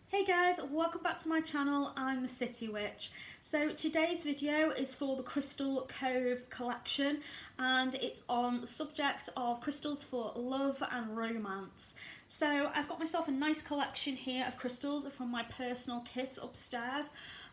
Hey guys, welcome back to my channel. I'm the City Witch. So today's video is for the Crystal Cove collection, and it's on the subject of crystals for love and romance. So I've got myself a nice collection here of crystals from my personal kit upstairs,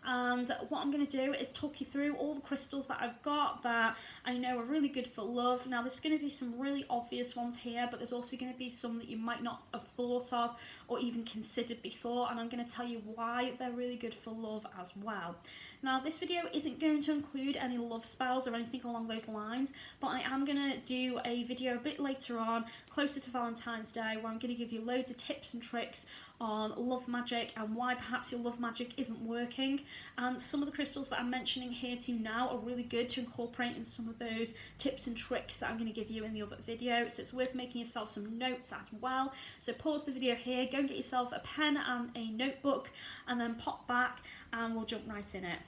and what I'm going to do is talk you through all the crystals that I've got that I know are really good for love. Now there's going to be some really obvious ones here, but there's also going to be some that you might not have thought of or even considered before, and I'm going to tell you why they're really good for love as well. Now this video isn't going to include any love spells or anything along those lines, but I am going to do a video a bit later on, closer to Valentine's Day, where I'm going to give you loads of tips and tricks on love magic and why perhaps your love magic isn't working. And some of the crystals that I'm mentioning here to you now are really good to incorporate in some of those tips and tricks that I'm going to give you in the other video, so it's worth making yourself some notes as well. So pause the video here, go and get yourself a pen and a notebook, and then pop back and we'll jump right in it.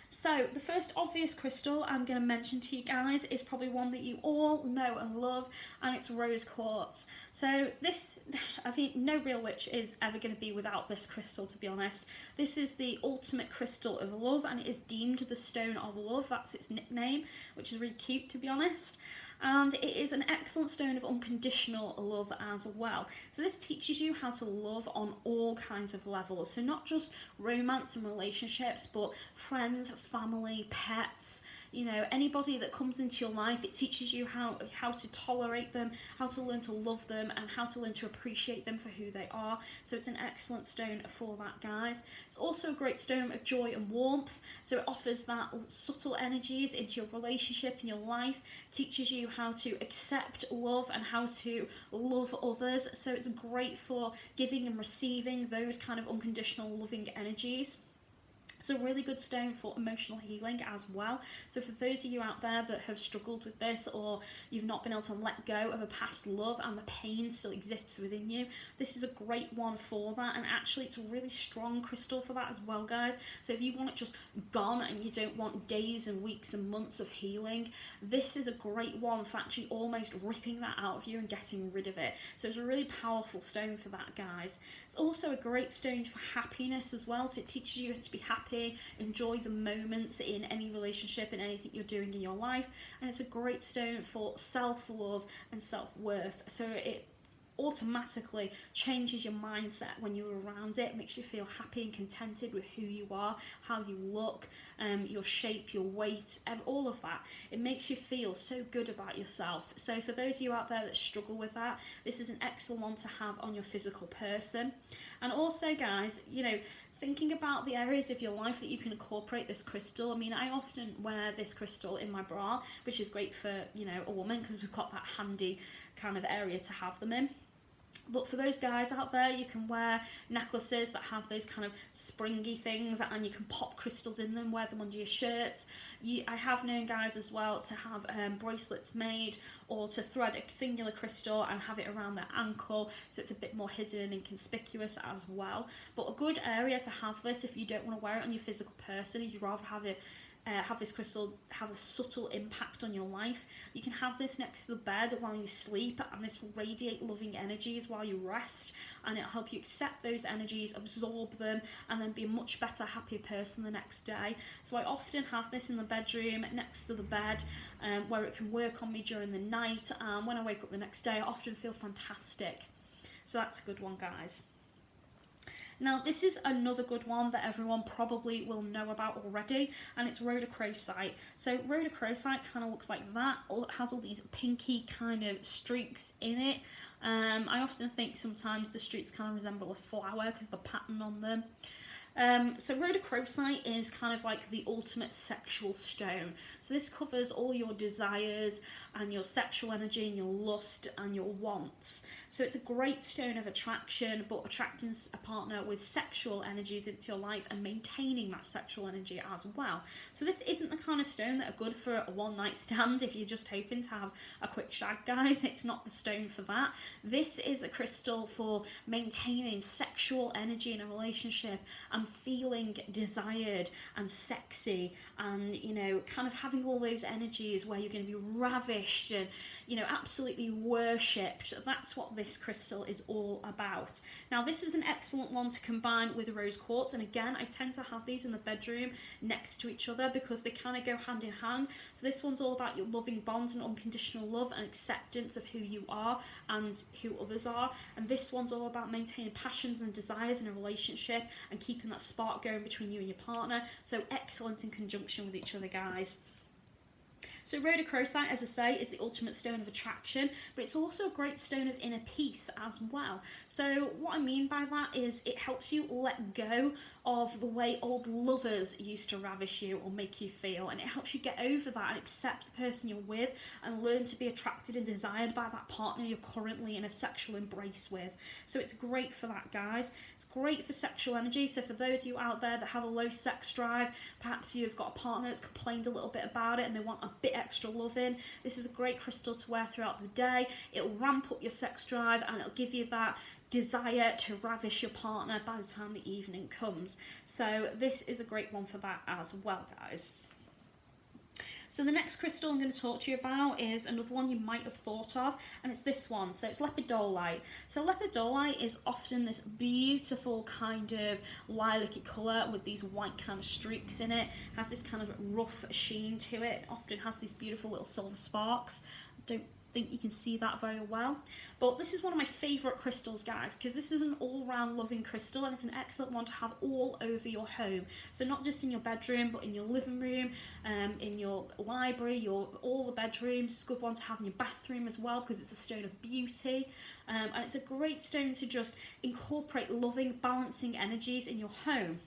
So the first obvious crystal I'm going to mention to you guys is probably one that you all know and love, and it's rose quartz. So this, I think no real witch is ever going to be without this crystal, to be honest. This is the ultimate crystal of love, and it is deemed the stone of love. That's its nickname, which is really cute, to be honest. And it is an excellent stone of unconditional love as well. So this teaches you how to love on all kinds of levels. So not just romance and relationships, but friends, family, pets, you know, anybody that comes into your life. It teaches you how to tolerate them, how to learn to love them, and how to learn to appreciate them for who they are. So it's an excellent stone for that, guys. It's also a great stone of joy and warmth. So it offers that subtle energies into your relationship and your life, teaches you how to accept love and how to love others. So it's great for giving and receiving those kind of unconditional loving energies. It's a really good stone for emotional healing as well. So for those of you out there that have struggled with this, or you've not been able to let go of a past love and the pain still exists within you, this is a great one for that. And actually it's a really strong crystal for that as well, guys. So if you want it just gone and you don't want days and weeks and months of healing, this is a great one for actually almost ripping that out of you and getting rid of it. So it's a really powerful stone for that, guys. It's also a great stone for happiness as well. So it teaches you to be happy, enjoy the moments in any relationship and anything you're doing in your life, and it's a great stone for self-love and self-worth. So it automatically changes your mindset when you're around it, makes you feel happy and contented with who you are, how you look, your shape, your weight, and all of that. It makes you feel so good about yourself. So for those of you out there that struggle with that, this is an excellent one to have on your physical person. And also, guys, you know, thinking about the areas of your life that you can incorporate this crystal. I mean, I often wear this crystal in my bra, which is great for, you know, a woman, because we've got that handy kind of area to have them in. But for those guys out there, you can wear necklaces that have those kind of springy things, and you can pop crystals in them, wear them under your shirts. I have known guys as well to have bracelets made, or to thread a singular crystal and have it around their ankle, so it's a bit more hidden and inconspicuous as well. But a good area to have this if you don't want to wear it on your physical person, you'd rather have it have this crystal have a subtle impact on your life. You can have this next to the bed while you sleep, and this will radiate loving energies while you rest, and it'll help you accept those energies, absorb them, and then be a much better, happier person the next day. So I often have this in the bedroom next to the bed, where it can work on me during the night, and when I wake up the next day I often feel fantastic. So that's a good one, guys. Now this is another good one that everyone probably will know about already, and it's Rhodochrosite. So Rhodochrosite kind of looks like that. It has all these pinky kind of streaks in it. I often think sometimes the streaks kind of resemble a flower because the pattern on them. So Rhodochrosite is kind of like the ultimate sexual stone. So this covers all your desires and your sexual energy and your lust and your wants. So it's a great stone of attraction, but attracting a partner with sexual energies into your life and maintaining that sexual energy as well. So this isn't the kind of stone that are good for a one night stand if you're just hoping to have a quick shag, guys. It's not the stone for that. This is a crystal for maintaining sexual energy in a relationship and and feeling desired and sexy, and you know, kind of having all those energies where you're going to be ravished and, you know, absolutely worshipped. That's what this crystal is all about. Now this is an excellent one to combine with rose quartz, and again I tend to have these in the bedroom next to each other because they kind of go hand in hand. So this one's all about your loving bonds and unconditional love and acceptance of who you are and who others are, and this one's all about maintaining passions and desires in a relationship and keeping that spark going between you and your partner. So excellent in conjunction with each other, guys. So Rhodochrosite, as I say, is the ultimate stone of attraction, but it's also a great stone of inner peace as well. So what I mean by that is it helps you let go of the way old lovers used to ravish you or make you feel, and it helps you get over that and accept the person you're with and learn to be attracted and desired by that partner you're currently in a sexual embrace with. So it's great for that, guys. It's great for sexual energy. So for those of you out there that have a low sex drive, perhaps you've got a partner that's complained a little bit about it and they want a bit extra loving, this is a great crystal to wear throughout the day. It'll ramp up your sex drive and it'll give you that desire to ravish your partner by the time the evening comes. So this is a great one for that as well, guys. So the next crystal I'm going to talk to you about is another one you might have thought of, and it's this one. So it's lepidolite. So lepidolite is often this beautiful kind of lilac-y colour with these white kind of streaks in it. Has this kind of rough sheen to it. Often has these beautiful little silver sparks. Don't think you can see that very well, but this is one of my favorite crystals, guys, because this is an all-round loving crystal and it's an excellent one to have all over your home. So not just in your bedroom, but in your living room, in your library, all the bedrooms. It's a good one to have in your bathroom as well because it's a stone of beauty, and it's a great stone to just incorporate loving, balancing energies in your home.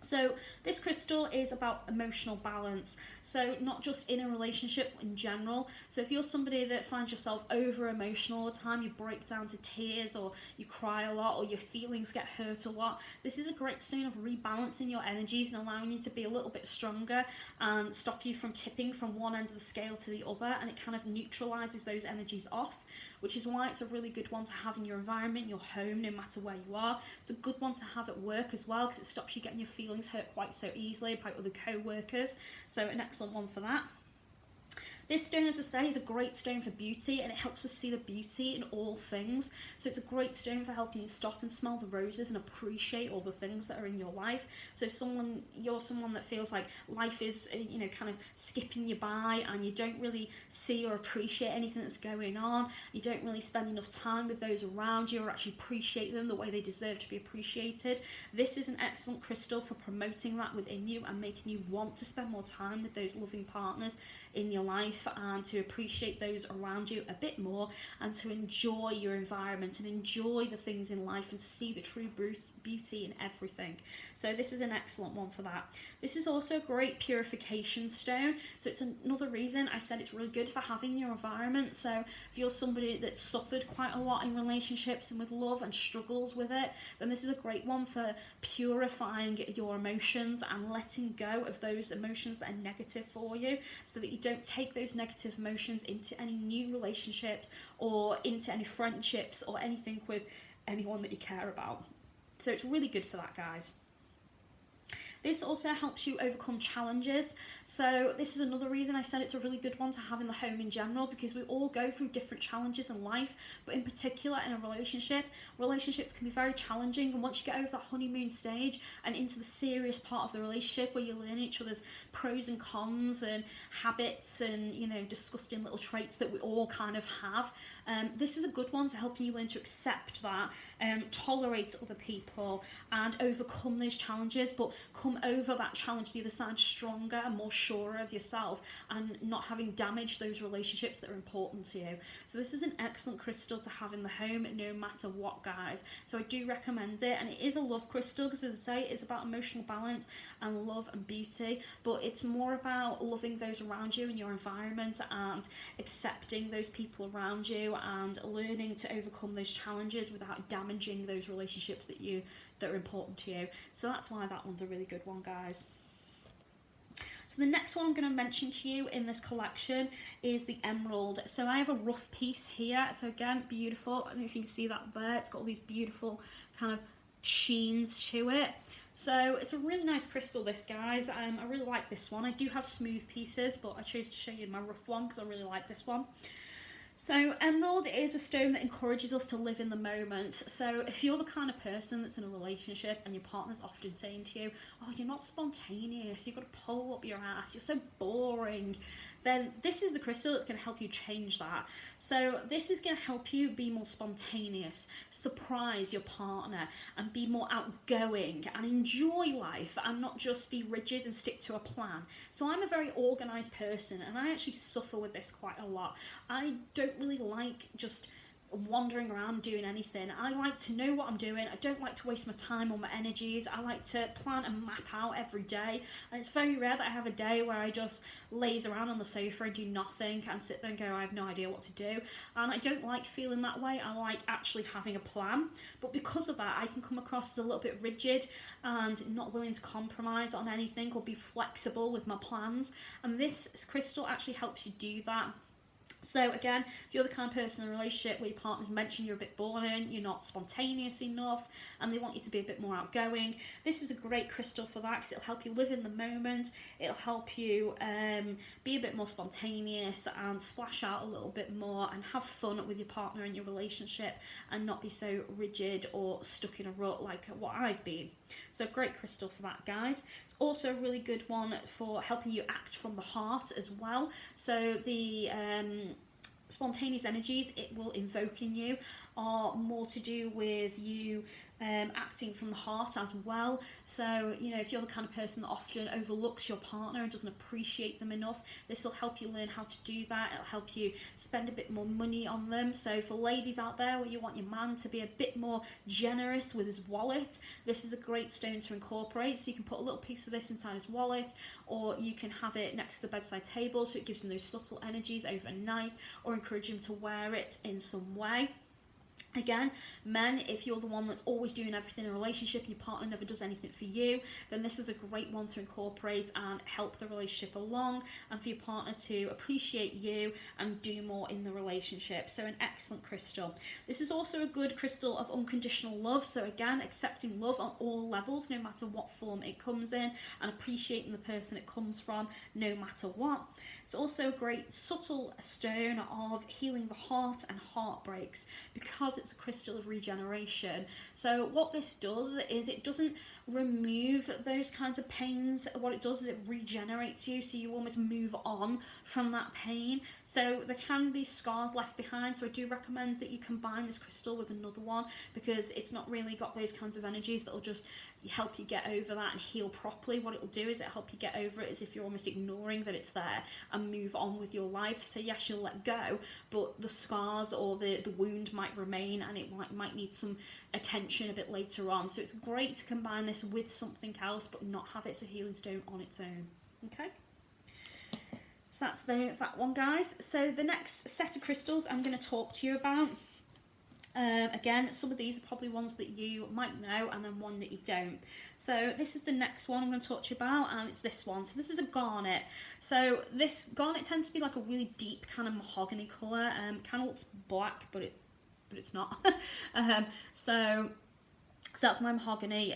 So this crystal is about emotional balance, so not just in a relationship in general. So if you're somebody that finds yourself over emotional all the time, you break down to tears or you cry a lot or your feelings get hurt a lot, this is a great stone of rebalancing your energies and allowing you to be a little bit stronger and stop you from tipping from one end of the scale to the other, and it kind of neutralizes those energies off, which is why it's a really good one to have in your environment, your home, no matter where you are. It's a good one to have at work as well because it stops you getting your feelings hurt quite so easily by other co-workers. So an excellent one for that. This stone, as I say, is a great stone for beauty, and it helps us see the beauty in all things. So it's a great stone for helping you stop and smell the roses and appreciate all the things that are in your life. So you're someone that feels like life is, you know, kind of skipping you by, and you don't really see or appreciate anything that's going on. You don't really spend enough time with those around you or actually appreciate them the way they deserve to be appreciated. This is an excellent crystal for promoting that within you and making you want to spend more time with those loving partners in your life and to appreciate those around you a bit more and to enjoy your environment and enjoy the things in life and see the true beauty in everything. So this is an excellent one for that. This is also a great purification stone, so it's another reason I said it's really good for having in your environment. So if you're somebody that's suffered quite a lot in relationships and with love and struggles with it, then this is a great one for purifying your emotions and letting go of those emotions that are negative for you, so that you don't take those negative emotions into any new relationships or into any friendships or anything with anyone that you care about. So it's really good for that, guys. This also helps you overcome challenges. So this is another reason I said it's a really good one to have in the home in general, because we all go through different challenges in life, but in particular in a relationship, relationships can be very challenging, and once you get over that honeymoon stage and into the serious part of the relationship where you learn each other's pros and cons and habits and, you know, disgusting little traits that we all kind of have, this is a good one for helping you learn to accept that, tolerate other people and overcome those challenges, but come over that challenge the other side stronger and more sure of yourself and not having damaged those relationships that are important to you. So this is an excellent crystal to have in the home no matter what, guys. So I do recommend it, and it is a love crystal because, as I say, it's about emotional balance and love and beauty, but it's more about loving those around you in your environment and accepting those people around you and learning to overcome those challenges without damaging those relationships that are important to you. So that's why that one's a really good one, guys. So the next one I'm going to mention to you in this collection is the emerald. So I have a rough piece here. So again, beautiful. I don't know if you can see that there. It's got all these beautiful kind of sheens to it. So it's a really nice crystal, this, guys. I really like this one. I do have smooth pieces, but I chose to show you my rough one because I really like this one. So emerald is a stone that encourages us to live in the moment. So if you're the kind of person that's in a relationship and your partner's often saying to you, oh, you're not spontaneous, you've got to pull up your ass, you're so boring, then this is the crystal that's going to help you change that. So this is going to help you be more spontaneous, surprise your partner, and be more outgoing and enjoy life and not just be rigid and stick to a plan. So I'm a very organised person and I actually suffer with this quite a lot. I don't really like just wandering around doing anything. I like to know what I'm doing. I don't like to waste my time or my energies. I like to plan and map out every day, and it's very rare that I have a day where I just laze around on the sofa and do nothing and sit there and go, I have no idea what to do. And I don't like feeling that way. I like actually having a plan, but because of that I can come across as a little bit rigid and not willing to compromise on anything or be flexible with my plans, and this crystal actually helps you do that. So again, if you're the kind of person in a relationship where your partner's mentioned you're a bit boring, you're not spontaneous enough, and they want you to be a bit more outgoing, this is a great crystal for that because it'll help you live in the moment, it'll help you be a bit more spontaneous and splash out a little bit more and have fun with your partner in your relationship and not be so rigid or stuck in a rut like what I've been. So great crystal for that, guys. It's also a really good one for helping you act from the heart as well. So the spontaneous energies it will invoke in you are more to do with you acting from the heart as well. So, you know, if you're the kind of person that often overlooks your partner and doesn't appreciate them enough, this will help you learn how to do that. It'll help you spend a bit more money on them. So for ladies out there where you want your man to be a bit more generous with his wallet, this is a great stone to incorporate. So you can put a little piece of this inside his wallet, or you can have it next to the bedside table so it gives him those subtle energies overnight, or encourage him to wear it in some way. Again, men, if you're the one that's always doing everything in a relationship and your partner never does anything for you, then this is a great one to incorporate and help the relationship along, and for your partner to appreciate you and do more in the relationship. So an excellent crystal. This is also a good crystal of unconditional love. So again, accepting love on all levels, no matter what form it comes in, and appreciating the person it comes from, no matter what. It's also a great subtle stone of healing the heart and heartbreaks because it's a crystal of regeneration. So what this does is it doesn't remove those kinds of pains. What it does is it regenerates you, so you almost move on from that pain. So there can be scars left behind, so I do recommend that you combine this crystal with another one because it's not really got those kinds of energies that will just help you get over that and heal properly. What it will do is it'll help you get over it as if you're almost ignoring that it's there and move on with your life. So yes, you'll let go, but the scars or the wound might remain and it might need some attention a bit later on. So it's great to combine this with something else but not have it as a healing stone on its own. Okay, so that's that one, guys. So the next set of crystals I'm going to talk to you about, again, some of these are probably ones that you might know and then one that you don't. So this is the next one I'm going to talk to you about, and it's this one. So this is a garnet. So this garnet tends to be like a really deep kind of mahogany colour. Kind of looks black, but it's not. So that's my mahogany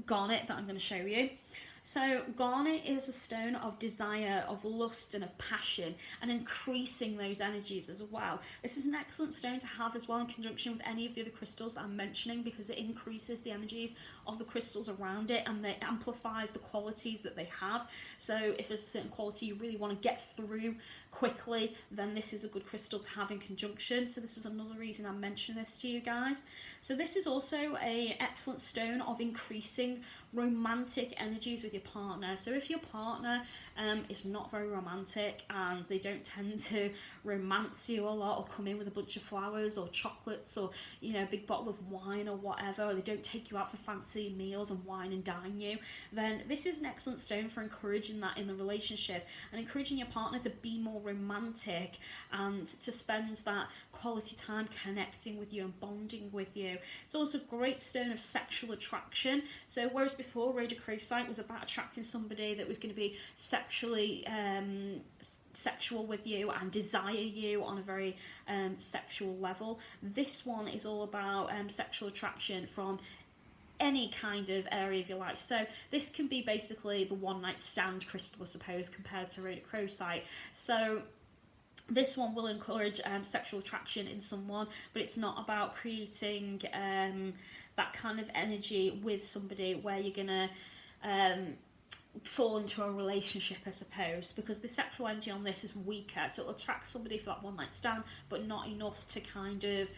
garnet that I'm going to show you. So garnet is a stone of desire, of lust and of passion, and increasing those energies as well. This is an excellent stone to have as well in conjunction with any of the other crystals that I'm mentioning because it increases the energies of the crystals around it and it amplifies the qualities that they have. So if there's a certain quality you really want to get through quickly, then this is a good crystal to have in conjunction. So this is another reason I'm mentioning this to you guys. So this is also an excellent stone of increasing romantic energies with your partner. So if your partner is not very romantic and they don't tend to romance you a lot or come in with a bunch of flowers or chocolates or, you know, a big bottle of wine or whatever, or they don't take you out for fancy meals and wine and dine you, then this is an excellent stone for encouraging that in the relationship and encouraging your partner to be more romantic and to spend that quality time connecting with you and bonding with you. It's also a great stone of sexual attraction. So whereas before Rhodochrosite was about attracting somebody that was going to be sexually sexual with you and desire you on a very sexual level, this one is all about sexual attraction from any kind of area of your life. So this can be basically the one night stand crystal, I suppose, compared to Rhodochrosite. So this one will encourage sexual attraction in someone, but it's not about creating that kind of energy with somebody where you're gonna fall into a relationship, I suppose, because the sexual energy on this is weaker, so it'll attract somebody for that one night stand, but not enough to kind of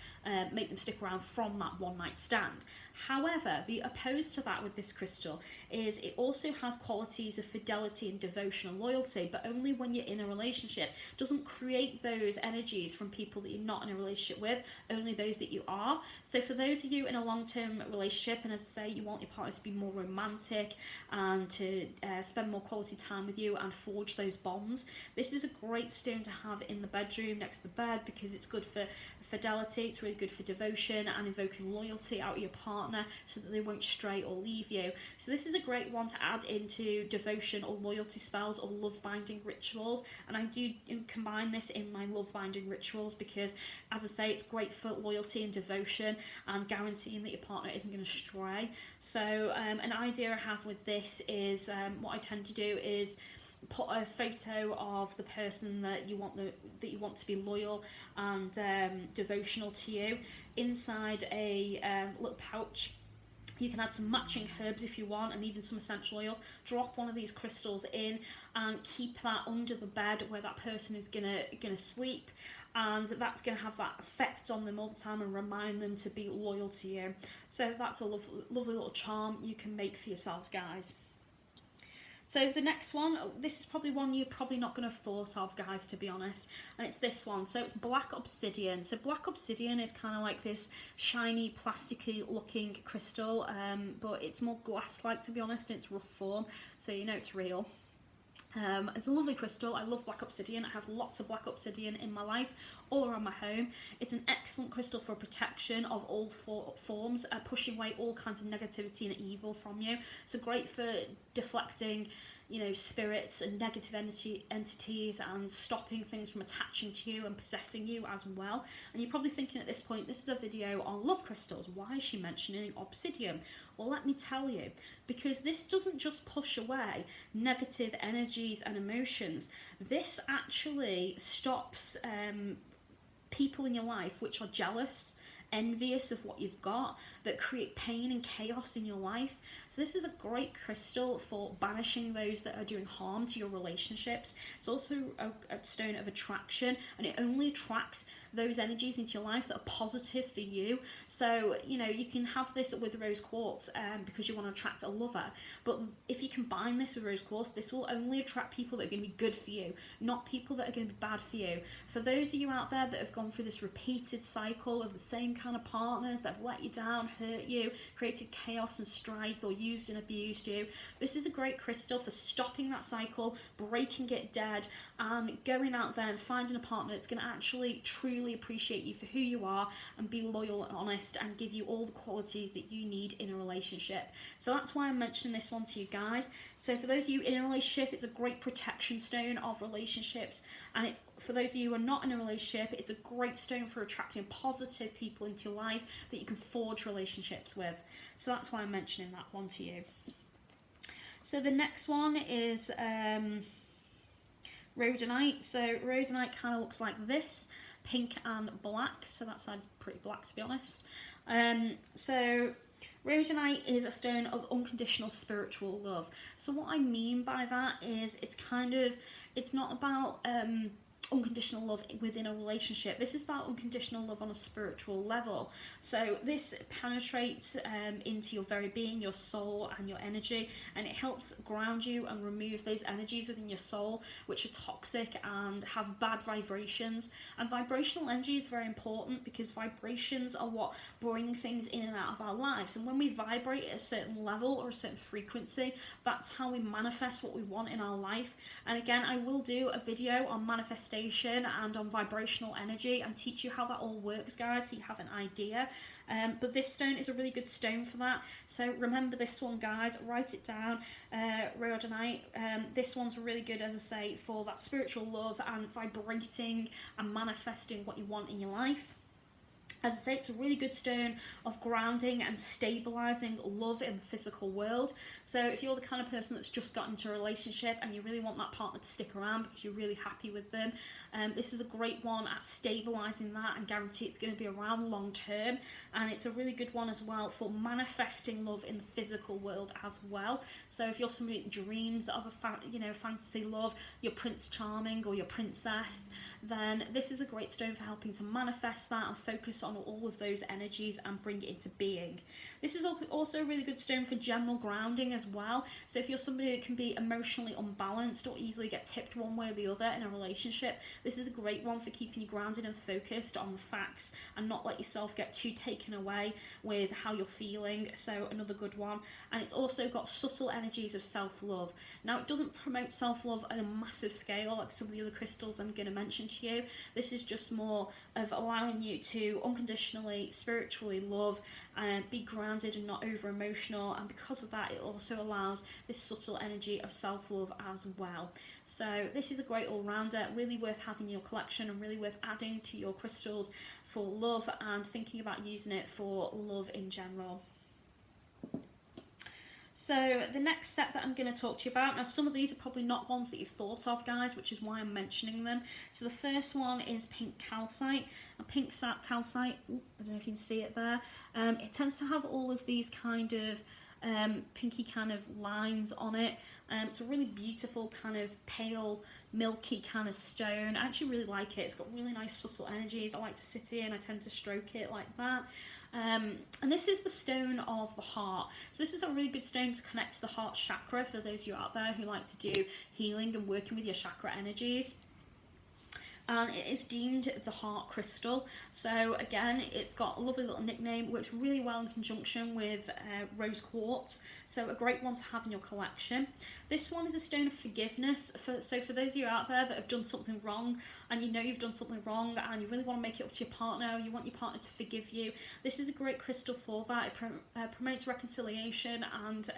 make them stick around from that one night stand. However, the opposed to that with this crystal is it also has qualities of fidelity and devotion and loyalty, but only when you're in a relationship. It doesn't create those energies from people that you're not in a relationship with, only those that you are. So for those of you in a long-term relationship, and as I say, you want your partner to be more romantic and to spend more quality time with you and forge those bonds, this is a great stone to have in the bedroom next to the bed, because it's good for fidelity, it's really good for devotion and invoking loyalty out of your partner so that they won't stray or leave you. So this is a great one to add into devotion or loyalty spells or love binding rituals, and I do combine this in my love binding rituals because, as I say, it's great for loyalty and devotion and guaranteeing that your partner isn't going to stray. So an idea I have with this is what I tend to do is put a photo of the person that you want to be loyal and devotional to you inside a little pouch. You can add some matching herbs if you want, and even some essential oils. Drop one of these crystals in and keep that under the bed where that person is gonna sleep, and that's going to have that effect on them all the time and remind them to be loyal to you. So that's a lovely little charm you can make for yourselves, guys. So the next one, this is probably one you're probably not going to have thought of, guys, to be honest, and it's this one. So it's black obsidian. So black obsidian is kind of like this shiny, plasticky looking crystal, but it's more glass-like, to be honest, in its rough form, so you know it's real. It's a lovely crystal. I love black obsidian. I have lots of black obsidian in my life, all around my home. It's an excellent crystal for protection of all forms, pushing away all kinds of negativity and evil from you. So great for deflecting, you know, spirits and negative entities and stopping things from attaching to you and possessing you as well. And you're probably thinking at this point, this is a video on love crystals. Why is she mentioning obsidian? Well, let me tell you, because this doesn't just push away negative energies and emotions. This actually stops people in your life which are jealous, envious of what you've got, that create pain and chaos in your life. So this is a great crystal for banishing those that are doing harm to your relationships. It's also a stone of attraction, and it only attracts those energies into your life that are positive for you. So, you know, you can have this with rose quartz because you want to attract a lover, but if you combine this with rose quartz, this will only attract people that are going to be good for you, not people that are going to be bad for you. For those of you out there that have gone through this repeated cycle of the same kind of partners that have let you down, hurt you, created chaos and strife, or used and abused you, this is a great crystal for stopping that cycle, breaking it dead, and going out there and finding a partner that's going to actually truly appreciate you for who you are and be loyal and honest and give you all the qualities that you need in a relationship. So that's why I'm mentioning this one to you guys. So for those of you in a relationship, it's a great protection stone of relationships, and it's for those of you who are not in a relationship, it's a great stone for attracting positive people into your life that you can forge relationships with. So that's why I'm mentioning that one to you. So the next one is Rhodonite. So Rhodonite kind of looks like this, pink and black. So that side is pretty black, to be honest. So Rhodonite is a stone of unconditional spiritual love. So what I mean by that is it's not about unconditional love within a relationship. This is about unconditional love on a spiritual level. So this penetrates into your very being, your soul and your energy, and it helps ground you and remove those energies within your soul which are toxic and have bad vibrations. And vibrational energy is very important because vibrations are what bring things in and out of our lives, and when we vibrate at a certain level or a certain frequency, that's how we manifest what we want in our life. And again, I will do a video on manifestation and on vibrational energy and teach you how that all works, guys, so you have an idea. But this stone is a really good stone for that. So remember this one, guys, write it down, Rhodonite. This one's really good, as I say, for that spiritual love and vibrating and manifesting what you want in your life. As I say, it's a really good stone of grounding and stabilising love in the physical world. So if you're the kind of person that's just got into a relationship and you really want that partner to stick around because you're really happy with them, this is a great one at stabilising that and guarantee it's going to be around long term. And it's a really good one as well for manifesting love in the physical world as well. So if you're somebody that dreams of a fantasy love, your Prince Charming or your princess, then this is a great stone for helping to manifest that and focus on all of those energies and bring it into being. This is also a really good stone for general grounding as well. So if you're somebody that can be emotionally unbalanced or easily get tipped one way or the other in a relationship, this is a great one for keeping you grounded and focused on the facts and not let yourself get too taken away with how you're feeling. So another good one. And it's also got subtle energies of self-love. Now, it doesn't promote self-love at a massive scale like some of the other crystals I'm going to mention to you. This is just more of allowing you to unconditionally, spiritually love and be grounded and not over emotional, and because of that it also allows this subtle energy of self-love as well. So this is a great all-rounder, really worth having in your collection and really worth adding to your crystals for love and thinking about using it for love in general. So the next set that I'm going to talk to you about, now some of these are probably not ones that you've thought of, guys, which is why I'm mentioning them. So the first one is pink calcite. And pink calcite, I don't know if you can see it there, it tends to have all of these kind of pinky kind of lines on it. It's a really beautiful kind of pale milky kind of stone. I actually really like it. It's got really nice subtle energies. I like to sit in, I tend to stroke it like that. And this is the stone of the heart. So this is a really good stone to connect to the heart chakra for those of you out there who like to do healing and working with your chakra energies. And it is deemed the heart crystal. So again, it's got a lovely little nickname, works really well in conjunction with rose quartz, so a great one to have in your collection. This one is a stone of forgiveness. So for those of you out there that have done something wrong and you know you've done something wrong and you really want to make it up to your partner, or you want your partner to forgive you, this is a great crystal for that. It promotes reconciliation and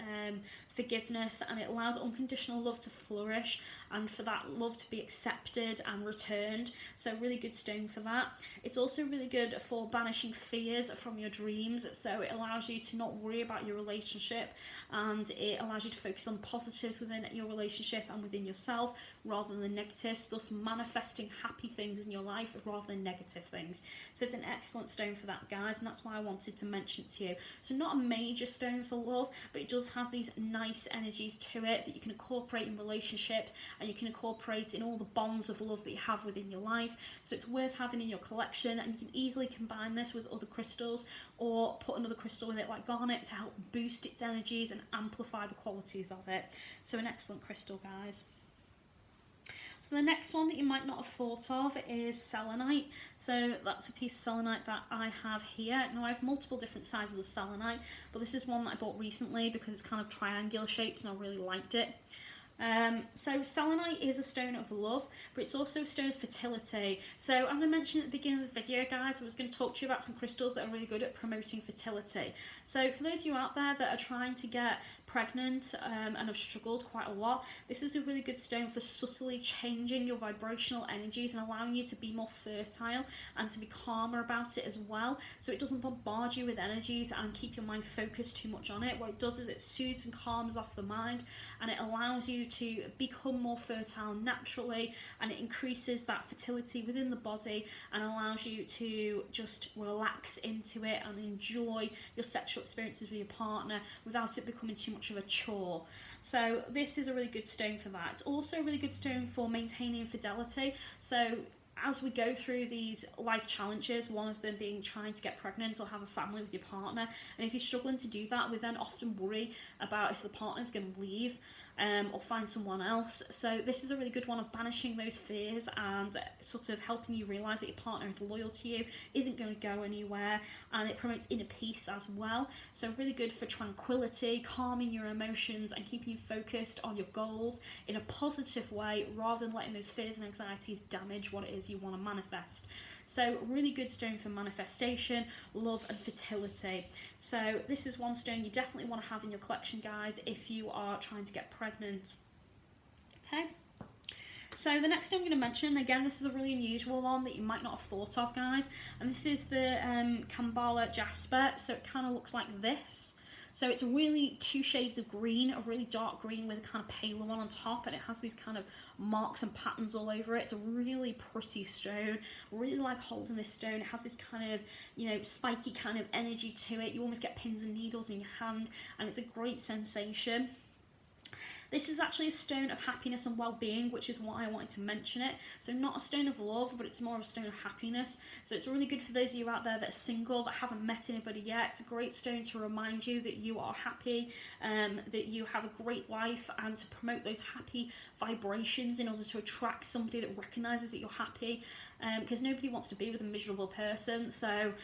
forgiveness, and it allows unconditional love to flourish and for that love to be accepted and returned. So really good stone for that. It's also really good for banishing fears from your dreams, so it allows you to not worry about your relationship and it allows you to focus on positives within your relationship and within yourself rather than the negatives, thus manifesting happy things in your life rather than negative things. So it's an excellent stone for that, guys, and that's why I wanted to mention it to you. So not a major stone for love, but it does have these nice energies to it that you can incorporate in relationships and you can incorporate in all the bonds of love that you have within your life. So it's worth having in your collection, and you can easily combine this with other crystals or put another crystal with it like garnet to help boost its energies and amplify the qualities of it. So an excellent crystal, guys. So the next one that you might not have thought of is selenite. So that's a piece of selenite that I have here. Now I have multiple different sizes of selenite, but this is one that I bought recently because it's kind of triangular shaped and I really liked it. So selenite is a stone of love, but it's also a stone of fertility. So as I mentioned at the beginning of the video, guys, I was going to talk to you about some crystals that are really good at promoting fertility. So for those of you out there that are trying to get pregnant and have struggled quite a lot, this is a really good stone for subtly changing your vibrational energies and allowing you to be more fertile and to be calmer about it as well, so it doesn't bombard you with energies and keep your mind focused too much on it. What it does is it soothes and calms off the mind, and it allows you to become more fertile naturally, and it increases that fertility within the body and allows you to just relax into it and enjoy your sexual experiences with your partner without it becoming too much of a chore. So this is a really good stone for that. It's also a really good stone for maintaining fidelity. So as we go through these life challenges, one of them being trying to get pregnant or have a family with your partner, and if you're struggling to do that, we then often worry about if the partner's going to leave or find someone else. So this is a really good one of banishing those fears and sort of helping you realise that your partner is loyal to you, isn't going to go anywhere, and it promotes inner peace as well. So really good for tranquility, calming your emotions and keeping you focused on your goals in a positive way rather than letting those fears and anxieties damage what it is you want to manifest. So really good stone for manifestation, love and fertility. So this is one stone you definitely want to have in your collection, guys, if you are trying to get pregnant. Okay. So the next stone I'm going to mention, again, this is a really unusual one that you might not have thought of, guys. And this is the Jasper. So it kind of looks like this. So it's really 2 shades of green, a really dark green with a kind of paler one on top, and it has these kind of marks and patterns all over it. It's a really pretty stone. I really like holding this stone. It has this kind of, you know, spiky kind of energy to it. You almost get pins and needles in your hand, and it's a great sensation. This is actually a stone of happiness and well-being, which is why I wanted to mention it. So not a stone of love, but it's more of a stone of happiness. So it's really good for those of you out there that are single, that haven't met anybody yet. It's a great stone to remind you that you are happy, that you have a great life, and to promote those happy vibrations in order to attract somebody that recognises that you're happy, because nobody wants to be with a miserable person. So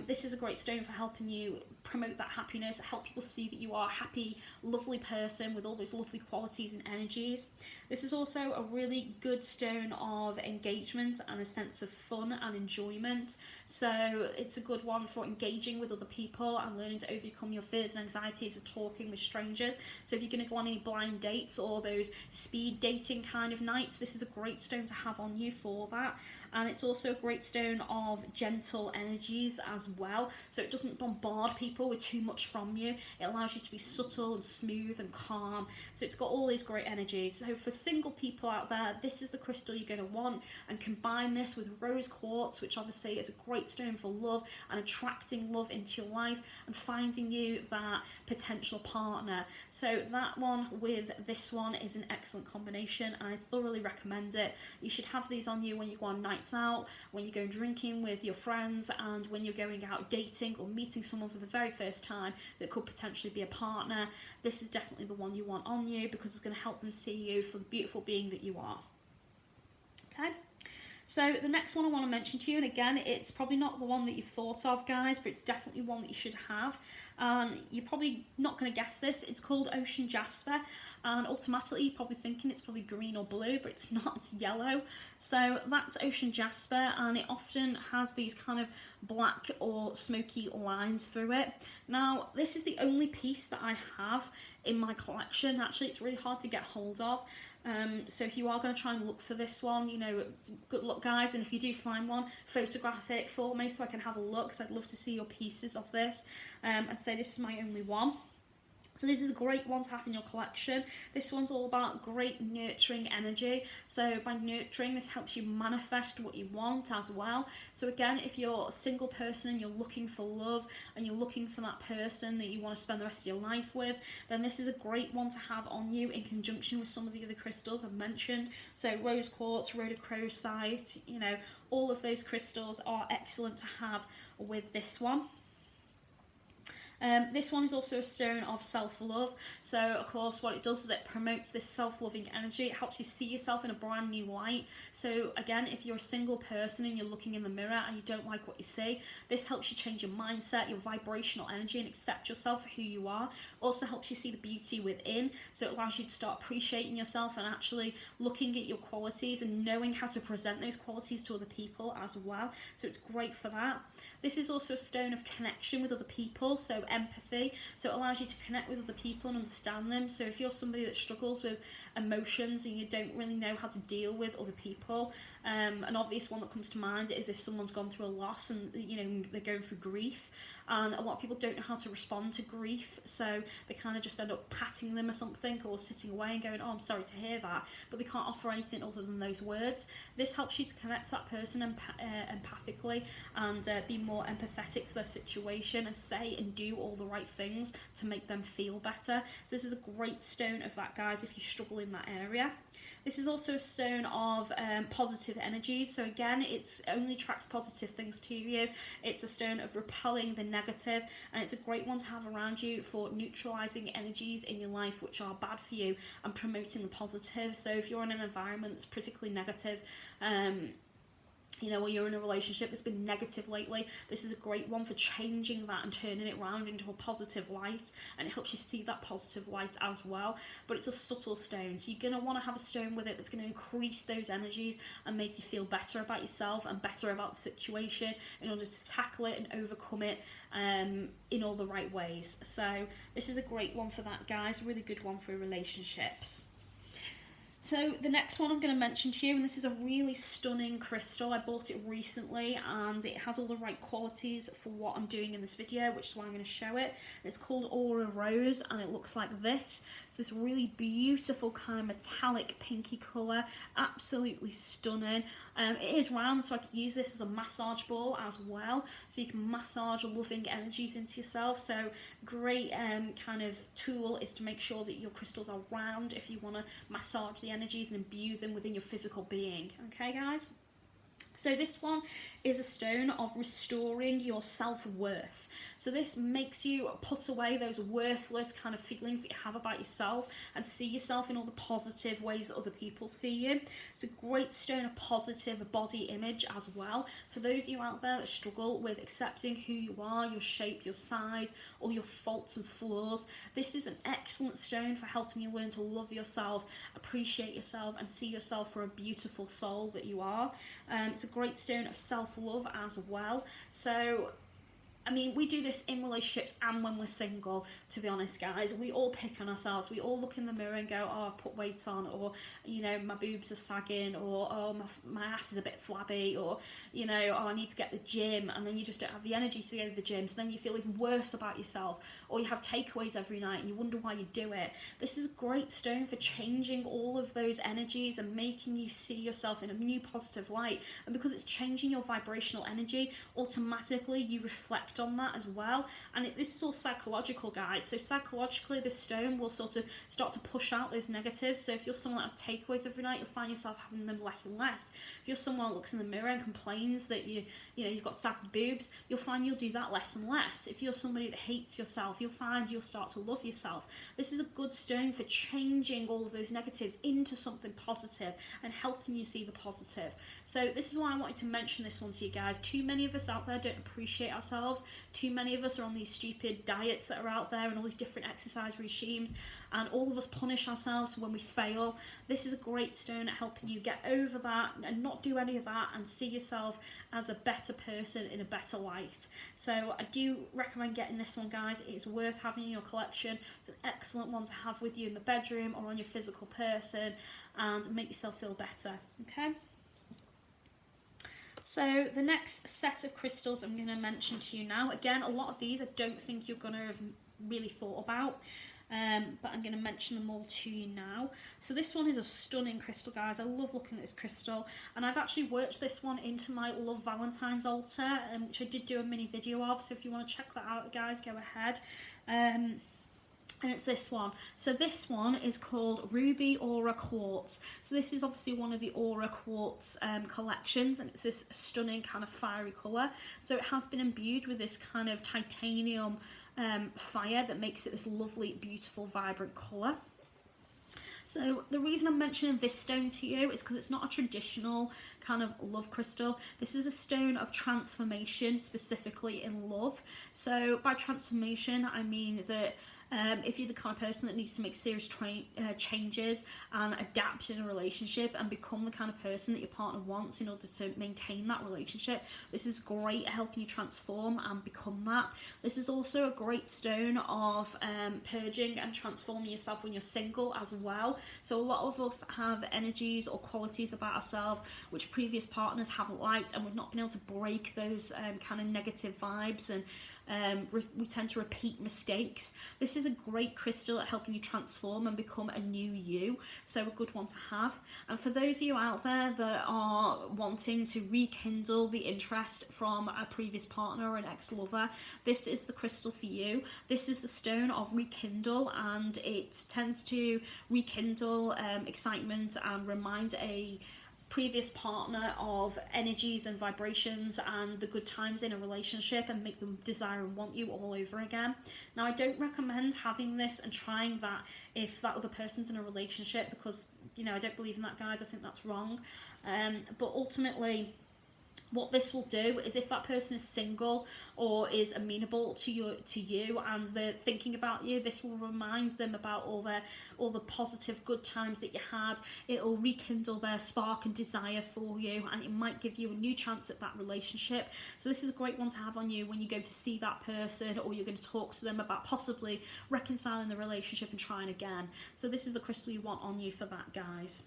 this is a great stone for helping you promote that happiness, help people see that you are a happy, lovely person with all those lovely qualities and energies. This is also a really good stone of engagement and a sense of fun and enjoyment. So it's a good one for engaging with other people and learning to overcome your fears and anxieties of talking with strangers. So if you're going to go on any blind dates or those speed dating kind of nights, this is a great stone to have on you for that. And it's also a great stone of gentle energies as well. So it doesn't bombard people with too much from you. It allows you to be subtle and smooth and calm. So it's got all these great energies. So for single people out there, this is the crystal you're going to want. And combine this with rose quartz, which obviously is a great stone for love and attracting love into your life and finding you that potential partner. So that one with this one is an excellent combination, and I thoroughly recommend it. You should have these on you when you go on nights out, when you go drinking with your friends, and when you're going out dating or meeting someone for the very first time that could potentially be a partner. This is definitely the one you want on you, because it's going to help them see you for the beautiful being that you are. Okay. So the next one I want to mention to you, and again, it's probably not the one that you've thought of, guys, but it's definitely one that you should have. You're probably not going to guess this. It's called Ocean Jasper, and automatically you're probably thinking it's probably green or blue, but it's not, it's yellow. So that's Ocean Jasper, and it often has these kind of black or smoky lines through it. Now, this is the only piece that I have in my collection. Actually, it's really hard to get hold of. So if you are going to try and look for this one, you know, good luck, guys, and if you do find one, photograph it for me so I can have a look, because I'd love to see your pieces of this. I'd say this is my only one. So this is a great one to have in your collection. This one's all about great nurturing energy. So by nurturing, this helps you manifest what you want as well. So again, if you're a single person and you're looking for love and you're looking for that person that you want to spend the rest of your life with, then this is a great one to have on you in conjunction with some of the other crystals I've mentioned. So rose quartz, rhodochrosite, you know, all of those crystals are excellent to have with this one. This one is also a stone of self-love. So of course what it does is it promotes this self-loving energy. It helps you see yourself in a brand new light. So again, if you're a single person and you're looking in the mirror and you don't like what you see, this helps you change your mindset, your vibrational energy, and accept yourself for who you are. Also helps you see the beauty within. So it allows you to start appreciating yourself and actually looking at your qualities and knowing how to present those qualities to other people as well. So it's great for that. This is also a stone of connection with other people, so empathy. So it allows you to connect with other people and understand them. So if you're somebody that struggles with emotions and you don't really know how to deal with other people, an obvious one that comes to mind is if someone's gone through a loss and, you know, they're going through grief. And a lot of people don't know how to respond to grief, so they kind of just end up patting them or something, or sitting away and going, oh, I'm sorry to hear that, but they can't offer anything other than those words. This helps you to connect to that person empathically and be more empathetic to their situation and say and do all the right things to make them feel better. So this is a great stone of that, guys, if you struggle in that area. This is also a stone of positive energies. So again, it only attracts positive things to you. It's a stone of repelling the negative, and it's a great one to have around you for neutralizing energies in your life which are bad for you and promoting the positive. So if you're in an environment that's particularly negative, you know, or you're in a relationship that's been negative lately, this is a great one for changing that and turning it around into a positive light, and it helps you see that positive light as well. But it's a subtle stone, so you're going to want to have a stone with it that's going to increase those energies and make you feel better about yourself and better about the situation in order to tackle it and overcome it in all the right ways. So this is a great one for that, guys, a really good one for relationships. So the next one I'm going to mention to you, and this is a really stunning crystal. I bought it recently and it has all the right qualities for what I'm doing in this video, which is why I'm going to show it. It's called Aura Rose and it looks like this. It's this really beautiful kind of metallic pinky colour, absolutely stunning. It is round, so I could use this as a massage ball as well, so you can massage loving energies into yourself. So great kind of tool is to make sure that your crystals are round if you want to massage the energies and imbue them within your physical being. Okay, guys? So this one is a stone of restoring your self-worth. So this makes you put away those worthless kind of feelings that you have about yourself and see yourself in all the positive ways that other people see you. It's a great stone of positive body image as well. For those of you out there that struggle with accepting who you are, your shape, your size, all your faults and flaws, this is an excellent stone for helping you learn to love yourself, appreciate yourself, and see yourself for a beautiful soul that you are. It's a great stone of self-love as well. So I mean, we do this in relationships and when we're single, to be honest, guys. We all pick on ourselves. We all look in the mirror and go, oh, I've put weight on, or, you know, my boobs are sagging, or, oh, my ass is a bit flabby, or, you know, oh, I need to get the gym, and then you just don't have the energy to go to the gym, so then you feel even worse about yourself, or you have takeaways every night and you wonder why you do it. This is a great stone for changing all of those energies and making you see yourself in a new positive light. And because it's changing your vibrational energy, automatically you reflect on that as well. And this is all psychological, guys. So psychologically, this stone will sort of start to push out those negatives. So if you're someone that have takeaways every night, you'll find yourself having them less and less. If you're someone that looks in the mirror and complains that you've got saggy boobs, you'll find you'll do that less and less. If you're somebody that hates yourself, you'll find you'll start to love yourself. This is a good stone for changing all of those negatives into something positive and helping you see the positive. So this is why I wanted to mention this one to you guys. Too many of us out there don't appreciate ourselves. Too many of us are on these stupid diets that are out there and all these different exercise regimes, and all of us punish ourselves when we fail. This is a great stone at helping you get over that and not do any of that and see yourself as a better person in a better light. So I do recommend getting this one, guys. It is worth having in your collection. It's an excellent one to have with you in the bedroom or on your physical person and make yourself feel better. Okay? So the next set of crystals I'm going to mention to you now, again, a lot of these I don't think you're going to have really thought about, but I'm going to mention them all to you now. So this one is a stunning crystal, guys. I love looking at this crystal, and I've actually worked this one into my Love Valentine's altar, which I did do a mini video of, so if you want to check that out, guys, go ahead. And it's this one. So this one is called Ruby Aura Quartz. So this is obviously one of the Aura Quartz collections, and it's this stunning kind of fiery colour. So it has been imbued with this kind of titanium fire that makes it this lovely, beautiful, vibrant colour. So the reason I'm mentioning this stone to you is because it's not a traditional kind of love crystal. This is a stone of transformation, specifically in love. So by transformation, I mean that if you're the kind of person that needs to make serious changes and adapt in a relationship and become the kind of person that your partner wants in order to maintain that relationship, this is great at helping you transform and become that. This is also a great stone of purging and transforming yourself when you're single as well. So a lot of us have energies or qualities about ourselves which previous partners haven't liked, and we've not been able to break those kind of negative vibes, and we tend to repeat mistakes. This is a great crystal at helping you transform and become a new you, so a good one to have. And for those of you out there that are wanting to rekindle the interest from a previous partner or an ex-lover, this is the crystal for you. This is the stone of Rekindle, and it tends to rekindle excitement and remind a previous partner of energies and vibrations and the good times in a relationship and make them desire and want you all over again. Now, I don't recommend having this and trying that if that other person's in a relationship, because, you know, I don't believe in that, guys. I think that's wrong. But ultimately, What this will do is, if that person is single or is amenable to you and they're thinking about you, this will remind them about all the positive good times that you had. It will rekindle their spark and desire for you, and it might give you a new chance at that relationship. So this is a great one to have on you when you go to see that person, or you're going to talk to them about possibly reconciling the relationship and trying again. So this is the crystal you want on you for that, guys.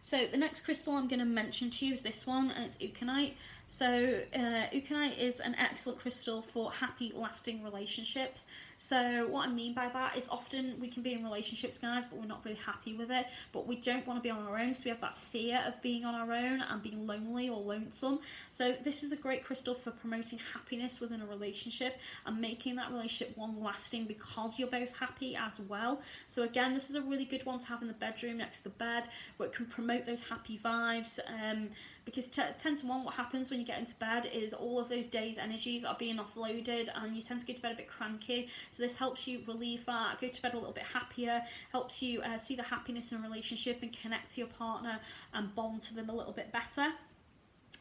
So the next crystal I'm going to mention to you is this one, and it's Euconite. So Euconite is an excellent crystal for happy, lasting relationships. So what I mean by that is, often we can be in relationships, guys, but we're not really happy with it. But we don't want to be on our own, so we have that fear of being on our own and being lonely or lonesome. So this is a great crystal for promoting happiness within a relationship and making that relationship one lasting, because you're both happy as well. So again, this is a really good one to have in the bedroom next to the bed, where it can promote those happy vibes. Because 10 to 1, what happens when you get into bed is all of those days' energies are being offloaded, and you tend to go to bed a bit cranky. So this helps you relieve that, go to bed a little bit happier, helps you see the happiness in a relationship and connect to your partner and bond to them a little bit better.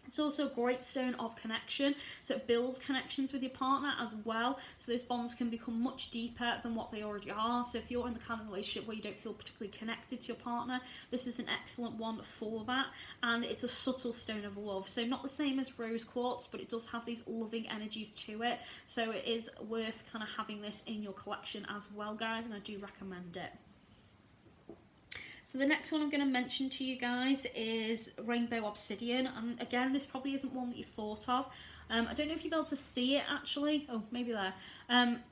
It's also a great stone of connection, so it builds connections with your partner as well, so those bonds can become much deeper than what they already are. So if you're in the kind of relationship where you don't feel particularly connected to your partner, this is an excellent one for that. And it's a subtle stone of love, so not the same as rose quartz, but it does have these loving energies to it, so it is worth kind of having this in your collection as well, guys, and I do recommend it. So the next one I'm going to mention to you guys is Rainbow Obsidian, and again, this probably isn't one that you've thought of. I don't know if you'll be able to see it actually, oh maybe there,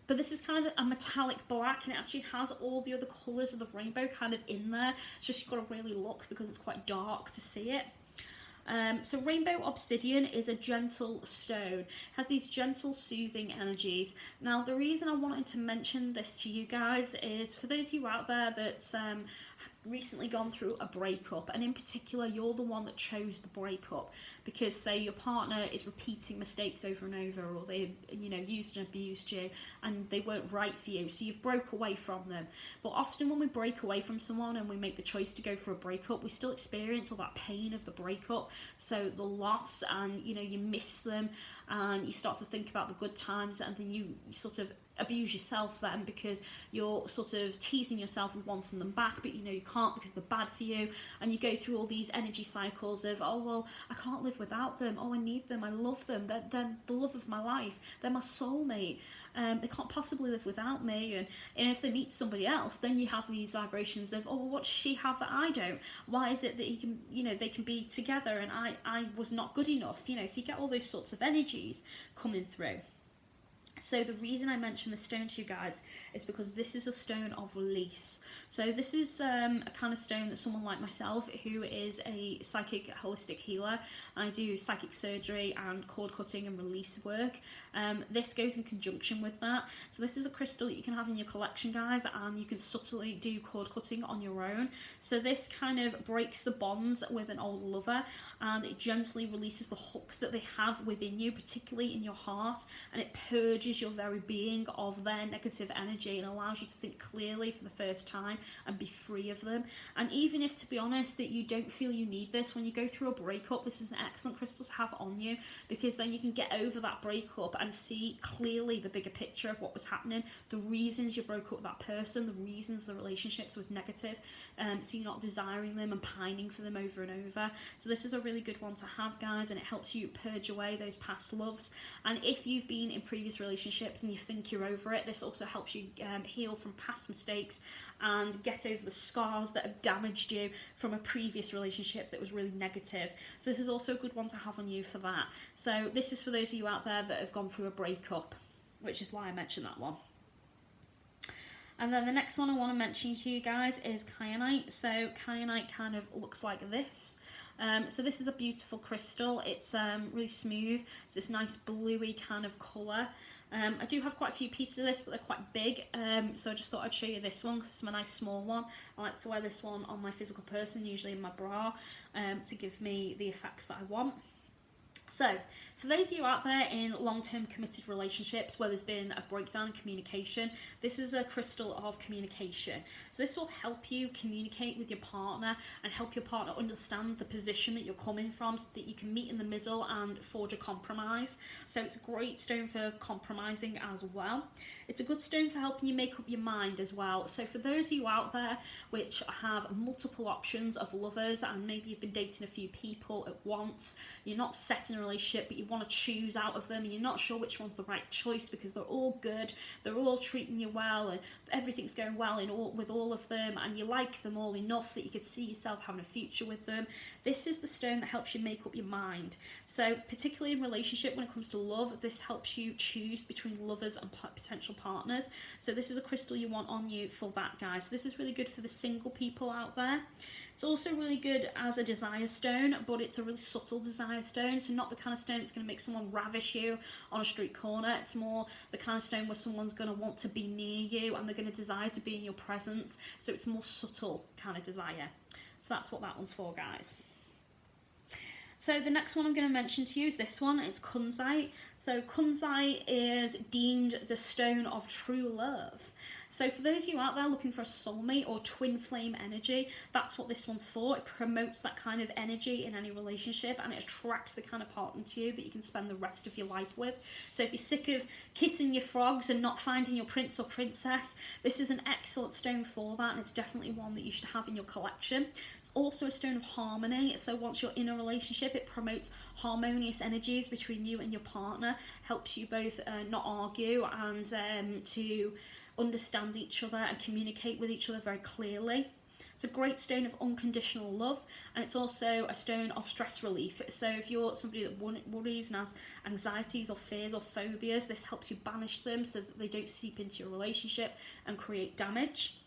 but this is kind of a metallic black, and it actually has all the other colours of the rainbow kind of in there. It's just you've got to really look because it's quite dark to see it. So Rainbow Obsidian is a gentle stone. It has these gentle, soothing energies. Now, the reason I wanted to mention this to you guys is for those of you out there that recently gone through a breakup, and in particular you're the one that chose the breakup because, say, your partner is repeating mistakes over and over, or they used and abused you and they weren't right for you, so you've broke away from them. But often when we break away from someone and we make the choice to go for a breakup, we still experience all that pain of the breakup, so the loss, and you miss them, and you start to think about the good times, and then you sort of abuse yourself then, because you're sort of teasing yourself and wanting them back, but you can't because they're bad for you, and you go through all these energy cycles of, oh well, I can't live without them, oh I need them, I love them, they're the love of my life, they're my soulmate, they can't possibly live without me, and if they meet somebody else, then you have these vibrations of, oh well, what does she have that I don't, why is it that he can, they can be together and I was not good enough, so you get all those sorts of energies coming through. So the reason I mention this stone to you guys is because this is a stone of release. So this is a kind of stone that someone like myself, who is a psychic holistic healer, I do psychic surgery and cord cutting and release work. This goes in conjunction with that. So this is a crystal that you can have in your collection, guys, and you can subtly do cord cutting on your own. So this kind of breaks the bonds with an old lover, and it gently releases the hooks that they have within you, particularly in your heart, and it purges your very being of their negative energy and allows you to think clearly for the first time and be free of them. And even if, to be honest, that you don't feel you need this when you go through a breakup, this is an excellent crystal to have on you, because then you can get over that breakup and see clearly the bigger picture of what was happening, the reasons you broke up with that person, the reasons the relationships was negative, so you're not desiring them and pining for them over and over. So this is a really good one to have, guys, and it helps you purge away those past loves. And if you've been in previous relationships and you think you're over it, this also helps you heal from past mistakes and get over the scars that have damaged you from a previous relationship that was really negative. So this is also a good one to have on you for that. So this is for those of you out there that have gone through a breakup, which is why I mentioned that one. And then the next one I want to mention to you guys is Kyanite. So Kyanite kind of looks like this. So this is a beautiful crystal. It's really smooth. It's this nice bluey kind of colour. I do have quite a few pieces of this, but they're quite big, so I just thought I'd show you this one because it's my nice small one. I like to wear this one on my physical person, usually in my bra, to give me the effects that I want. So, for those of you out there in long-term committed relationships where there's been a breakdown in communication, this is a crystal of communication. So this will help you communicate with your partner and help your partner understand the position that you're coming from so that you can meet in the middle and forge a compromise. So it's a great stone for compromising as well. It's a good stone for helping you make up your mind as well. So for those of you out there which have multiple options of lovers and maybe you've been dating a few people at once, you're not set in a relationship but you want to choose out of them and you're not sure which one's the right choice because they're all good, they're all treating you well and everything's going well with all of them and you like them all enough that you could see yourself having a future with them, this is the stone that helps you make up your mind. So particularly in relationship, when it comes to love, this helps you choose between lovers and potential partners. So this is a crystal you want on you for that, guys. So this is really good for the single people out there. It's also really good as a desire stone, but it's a really subtle desire stone, so not the kind of stone that's going to make someone ravish you on a street corner. It's more the kind of stone where someone's going to want to be near you and they're going to desire to be in your presence, so it's more subtle kind of desire. So that's what that one's for, guys. So the next one I'm going to mention to you is this one. It's Calcite. So Calcite is deemed the stone of true love. So for those of you out there looking for a soulmate or twin flame energy, that's what this one's for. It promotes that kind of energy in any relationship and it attracts the kind of partner to you that you can spend the rest of your life with. So if you're sick of kissing your frogs and not finding your prince or princess, this is an excellent stone for that and it's definitely one that you should have in your collection. It's also a stone of harmony. So once you're in a relationship, it promotes harmonious energies between you and your partner, helps you both not argue and to understand each other and communicate with each other very clearly. It's a great stone of unconditional love and it's also a stone of stress relief. So if you're somebody that worries and has anxieties or fears or phobias, this helps you banish them so that they don't seep into your relationship and create damage.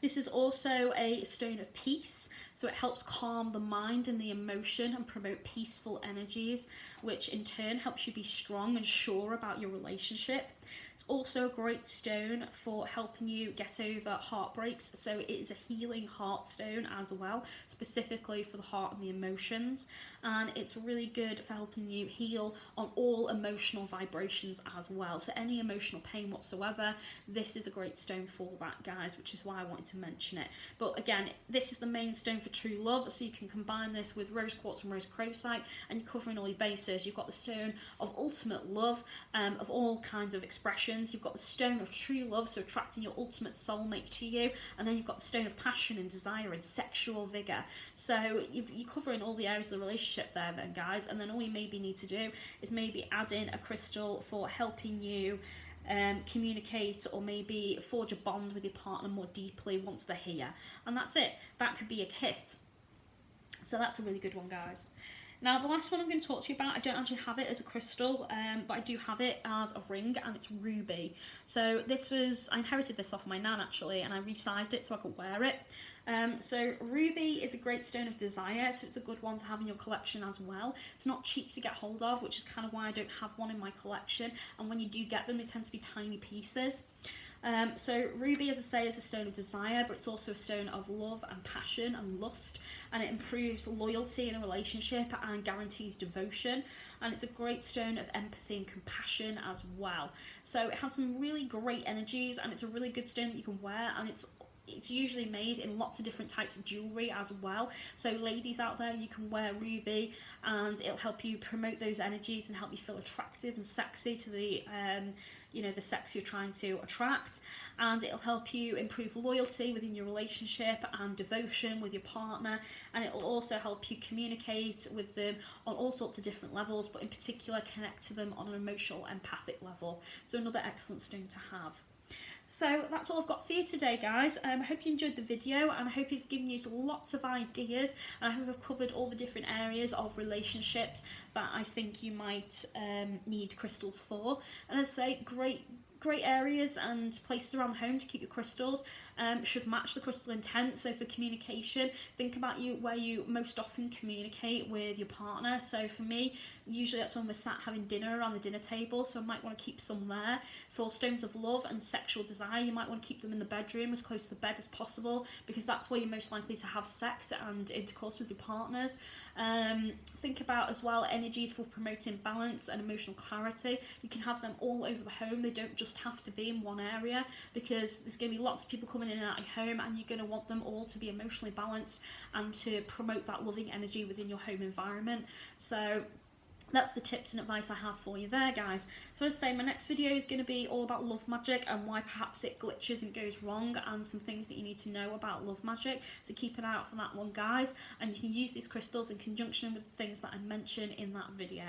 This is also a stone of peace, so it helps calm the mind and the emotion and promote peaceful energies, which in turn helps you be strong and sure about your relationship. It's also a great stone for helping you get over heartbreaks, so it is a healing heart stone as well, specifically for the heart and the emotions, and it's really good for helping you heal on all emotional vibrations as well. So any emotional pain whatsoever, this is a great stone for that, guys, which is why I wanted to mention it. But again, this is the main stone for true love, so you can combine this with rose quartz and rhodochrosite and you're covering all your bases. You've got the stone of ultimate love, of all kinds of expressions. You've got the stone of true love, so attracting your ultimate soulmate to you, and then you've got the stone of passion and desire and sexual vigour. So you're covering all the areas of the relationship there then, guys, and then all you maybe need to do is maybe add in a crystal for helping you communicate or maybe forge a bond with your partner more deeply once they're here, and that's it. That could be a kit. So that's a really good one, guys. Now the last one I'm going to talk to you about, I don't actually have it as a crystal, but I do have it as a ring, and it's ruby. So I inherited this off my nan actually, and I resized it so I could wear it. So ruby is a great stone of desire, so it's a good one to have in your collection as well. It's not cheap to get hold of, which is kind of why I don't have one in my collection, and when you do get them, they tend to be tiny pieces. So ruby, as I say, is a stone of desire, but it's also a stone of love and passion and lust, and it improves loyalty in a relationship and guarantees devotion, and it's a great stone of empathy and compassion as well. So it has some really great energies, and it's a really good stone that you can wear, and it's usually made in lots of different types of jewellery as well. So ladies out there, you can wear ruby and it'll help you promote those energies and help you feel attractive and sexy to the the sex you're trying to attract, and it'll help you improve loyalty within your relationship and devotion with your partner, and it will also help you communicate with them on all sorts of different levels, but in particular connect to them on an emotional, empathic level. So another excellent stone to have. So that's all I've got for you today, guys. I hope you enjoyed the video, and I hope you've given you lots of ideas, and I hope I've covered all the different areas of relationships that I think you might need crystals for. And as I say, great areas and places around the home to keep your crystals. Should match the crystal intent. So for communication, think about where you most often communicate with your partner. So for me, usually that's when we're sat having dinner around the dinner table, so I might want to keep some there. For stones of love and sexual desire, you might want to keep them in the bedroom, as close to the bed as possible, because that's where you're most likely to have sex and intercourse with your partners. Think about as well energies for promoting balance and emotional clarity. You can have them all over the home. They don't just have to be in one area, because there's going to be lots of people coming in and out of your home, and you're going to want them all to be emotionally balanced and to promote that loving energy within your home environment. So that's the tips and advice I have for you there, guys. So as I say, my next video is going to be all about love magic and why perhaps it glitches and goes wrong, and some things that you need to know about love magic. So keep an eye out for that one, guys. And you can use these crystals in conjunction with the things that I mentioned in that video.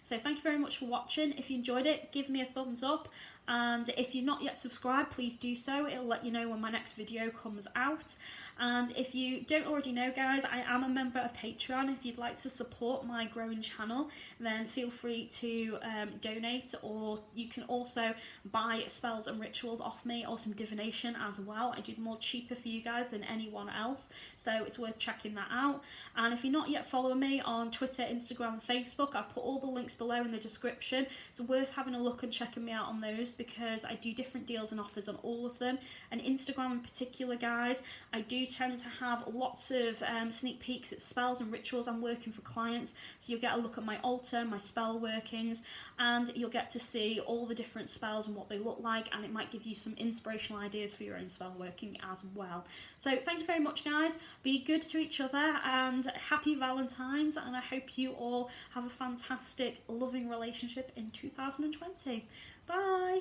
So thank you very much for watching. If you enjoyed it, give me a thumbs up. And if you're not yet subscribed, please do so. It'll let you know when my next video comes out. And if you don't already know, guys, I am a member of Patreon. If you'd like to support my growing channel, then feel free to donate, or you can also buy spells and rituals off me, or some divination as well. I do them more cheaper for you guys than anyone else, so it's worth checking that out. And if you're not yet following me on Twitter, Instagram and Facebook, I've put all the links below in the description. It's worth having a look and checking me out on those, because I do different deals and offers on all of them. And Instagram in particular, guys, I do tend to have lots of sneak peeks at spells and rituals I'm working for clients, so you'll get a look at my altar, my spell workings, and you'll get to see all the different spells and what they look like, and it might give you some inspirational ideas for your own spell working as well. So thank you very much, guys. Be good to each other, and happy Valentine's, and I hope you all have a fantastic loving relationship in 2020. Bye.